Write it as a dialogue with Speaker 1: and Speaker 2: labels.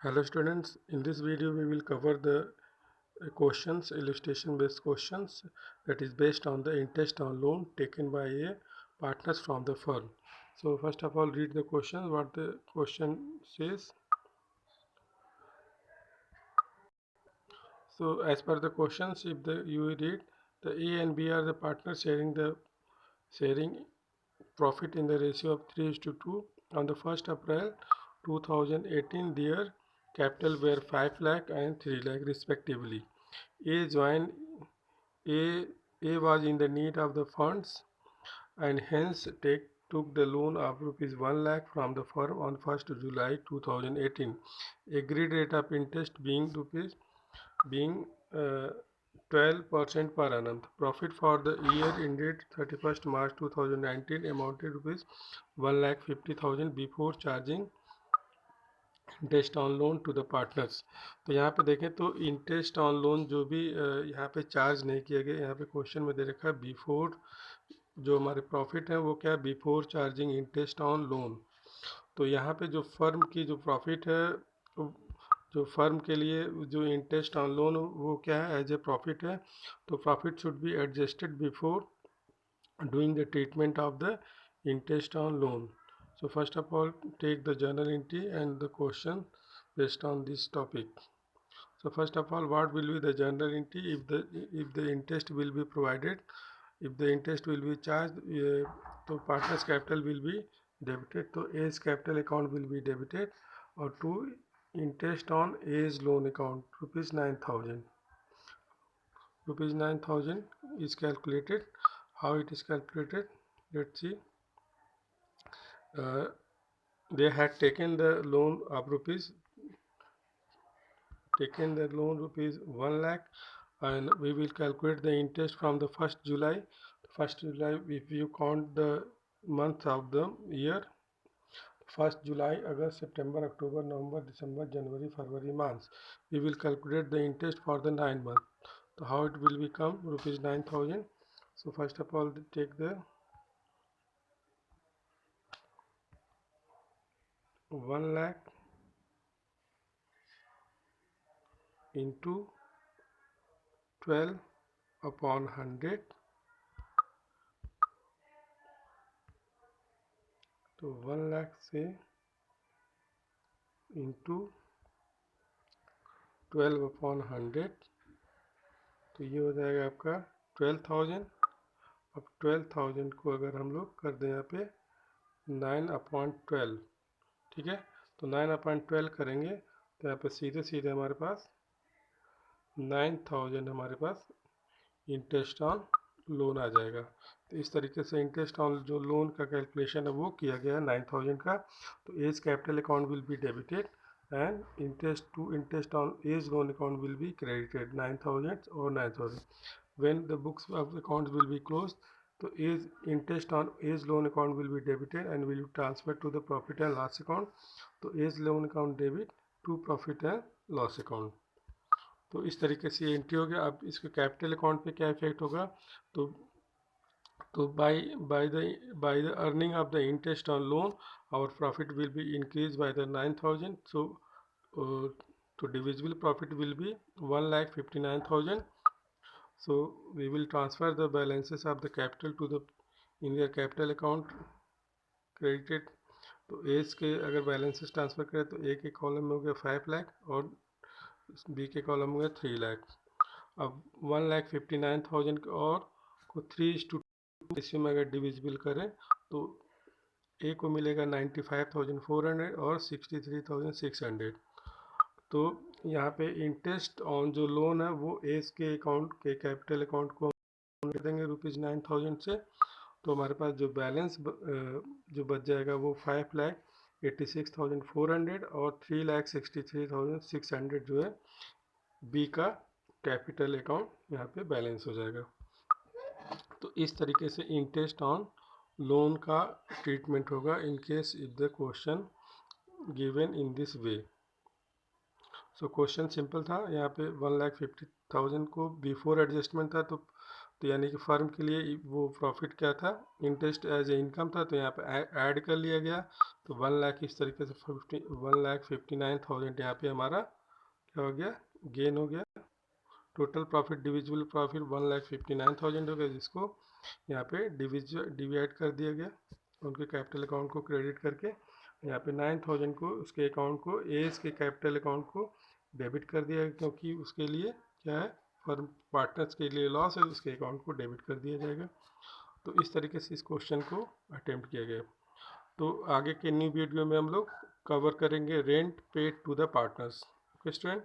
Speaker 1: Hello students, in this video we will cover the questions, illustration based questions that is based on the interest on loan taken by a partners from the firm. So first of all read the question, what the question says. So as per the questions, if you read, the A and B are the partners sharing profit in the ratio of 3:2 on the 1st April 2018. Their capital were 5 lakh and 3 lakh respectively. A joined A, A was in the need of the funds and hence took the loan of rupees 1 lakh from the firm on 1st July 2018. Agreed rate of interest being 12% per annum. The profit for the year ended 31st March 2019 amounted rupees 1,50,000 before charging interest on loan to the partners. तो यहाँ पे देखें तो interest on loan जो भी यहाँ पे charge नहीं किया गया, यहाँ पे क्वेश्चन में दे रखा है बिफोर, जो हमारे प्रॉफिट है वो क्या है, before charging interest on loan. तो यहाँ पे जो फर्म की जो प्रॉफिट है, जो फर्म के लिए जो इंटरेस्ट ऑन लोन वो क्या है, एज ए प्रॉफिट है। तो profit should be adjusted before doing the treatment of the interest on loan. So first of all take the journal entry and the question based on this topic. So first of all, what will be the journal entry? If the interest will be provided, if the interest will be charged, so partners capital will be debited, so A's capital account will be debited, or to interest on A's loan account rupees 9,000. Rupees 9,000 is calculated. How it is calculated? Let's see. They had taken the loan of rupees 1 lakh, and we will calculate the interest from the 1st July. 1st July, if you count the month of the year, 1st July, August, September, October, November, December, January, February, March, we will calculate the interest for the 9 months. So how it will become rupees 9,000. So first of all take the 1 lakh into 12 upon 100, तो 1 लाख से into 12 upon 100, तो ये हो जाएगा आपका 12,000। अब 12,000 को अगर हम लोग कर दें यहाँ पे 9/12, ठीक है, तो 9/12 करेंगे तो यहाँ पे सीधे सीधे हमारे पास 9,000 हमारे पास इंटरेस्ट ऑन लोन आ जाएगा। तो इस तरीके से इंटरेस्ट ऑन जो लोन का कैलकुलेशन है वो किया गया है 9,000 का। तो as capital account will be debited and interest on age loan account will be credited 9,000 or 9,000. When the books of accounts will be closed, so age interest on age loan account will be debited and will be transferred to the profit and loss account. तो age loan account debit to profit and loss account. तो इस तरीके से ये entry हो गया। अब इसके कैपिटल अकाउंट पे क्या इफेक्ट होगा, तो by the earning of the interest on loan, our profit will be increased by the 9,000. So divisible profit will be 1,59,000. So we will transfer the balances of the capital to the in their capital account credited. तो as के अगर balances transfer करें तो ए के column में हो गया 5 लाख और बी के कॉलम में हो गया 3 लाख। अब 1,59,000 और को 3:2 रेशियो में अगर डिविजिबल करें तो ए को मिलेगा 95,400 और 63,600। तो यहाँ पे इंटरेस्ट ऑन जो लोन है वो एज के अकाउंट के कैपिटल अकाउंट को हम देंगे रुपीज़ 9,000 से। तो हमारे पास जो बैलेंस जो बच जाएगा वो 5,86,400 और 3,63,600 जो है बी का कैपिटल अकाउंट यहाँ पे बैलेंस हो जाएगा। तो इस तरीके से इंटरेस्ट ऑन लोन का ट्रीटमेंट होगा in case if the question given in this way. So question simple था, यहाँ पे 1,50,000 को बिफोर एडजस्टमेंट था, तो तो यानी कि फर्म के लिए वो प्रॉफिट क्या था, इंटरेस्ट एज ए इनकम था, तो यहाँ पे ऐड कर लिया गया। तो 1 लाख इस तरीके से 1,59,000 यहाँ पे हमारा क्या हो गया, गेन हो गया। टोटल प्रॉफिट डिविजिबल प्रॉफिट 1,59,000 हो गया, जिसको यहाँ पे डिवाइड कर दिया गया उनके कैपिटल अकाउंट को क्रेडिट करके। यहाँ पे 9,000 को उसके अकाउंट को एज के कैपिटल अकाउंट को डेबिट कर दिया, क्योंकि उसके लिए क्या है, फर्म पार्टनर्स के लिए लॉस है, उसके अकाउंट को डेबिट कर दिया जाएगा। तो इस तरीके से इस क्वेश्चन को अटेम्प्ट किया गया। तो आगे के न्यू वीडियो में हम लोग कवर करेंगे rent paid to the partners. Okay student.